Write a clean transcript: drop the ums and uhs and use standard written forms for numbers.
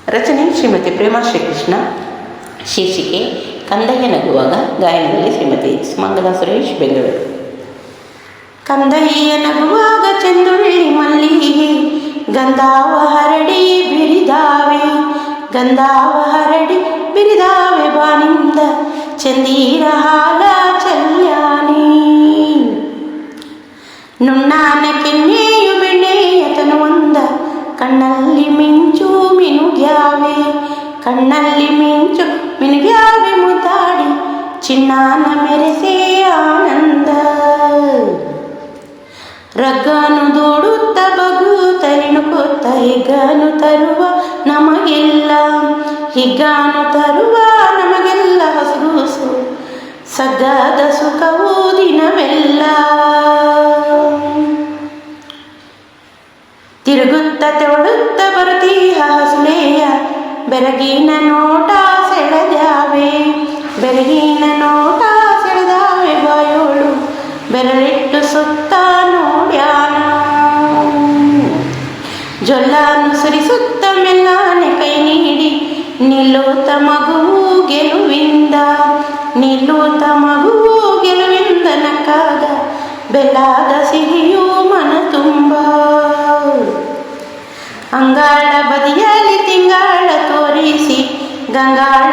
ರಚನೆ ಶ್ರೀಮತಿ ಪ್ರೇಮಾ ಶ್ರೀಕೃಷ್ಣ. ಶೀರ್ಷಿಕೆ ಕಂದಯ್ಯ ನಗುವಾಗ. ಗಾಯನದಲ್ಲಿ ಶ್ರೀಮತಿ ಸುಮಂಗಲ ಸುರೇಶ್, ಬೆಂಗಳೂರು. ಕಂದಯ್ಯ ನಗುವಾಗ ಚೆಂದುಳ್ಳಿ ಮಲ್ಲಿಗೆ ಗಂಧಾವ ಹರಡಿ ಬಿರಿದಾವೆ, ಗಂಧಾವ ಹರಡಿ ಬಿರಿದಾವೆ ಬಾನಿಂದ ಚಂದೀರ ಹಾಲ ಚಲ್ಯಾನಿ. ನುಣ್ಣಾನ ಕೆನ್ನೆಯು ಬೆಣ್ಣೆಯ ತನುವಂದ ಕಣ್ಣಲ್ಲಿ ಮಿಂಚು ಮಿನುಗ್ಯಾವೆ, ಕಣ್ಣಲ್ಲಿ ಮಿಂಚು ಮಿನುಗ್ಯಾವೆ ಮುದ್ದಾಡಿ ಚಿನ್ನಾನ ಮೆರೆಸೆ ಆನಂದ. ರಗ್ಗನು ದೂಡುತ್ತ ಬಗುತ್ತ ಇಣುಕುತ್ತ ಹಿಗ್ಗನು ತರುವ ನಮಗೆಲ್ಲ, ಹಿಗ್ಗನು ತರುವ ನಮಗೆಲ್ಲ ಹಸುರುಸು ಸಗ್ಗದ ಸುಖವು ದಿನವೆಲ್ಲ. ತಿರುಗುತ್ತ ತೆವಳುತ್ತ ಬರುತ್ತೀಹ ಹಸುಳೆಯ ಬೆರಗಿನ ನೋಟ ಸೆಳೆದಾವೆ, ಬೆರಗಿನ ನೋಟ ಸೆಳೆದಾವೆ ಬಾಯೋಳು ಬೆರಳಿಟ್ಟು ಸುತ್ತ ನೋಡ್ಯಾನ. ಜೊಲ್ಲಾನು ಸುರಿಸುತ್ತ ಮೆಲ್ಲಾನೆ ಕೈ ನೀಡಿ ನಿಲ್ಲೂತ ಮಗುವು ಗೆಲುವಿಂದ, ನಿಲ್ಲೂತ ಮಗುವು ಗೆಲುವಿಂದ ನಕ್ಕಾಗ ಬೆಲ್ಲಾದ ಸಿಹಿಯು ಮನ ತುಂಬ. ಅಂಗಾಳ ಬದಿಯಲ್ಲಿ ತಿಂಗಾಳ ತೋರಿಸಿ ಗಂಗಾಳ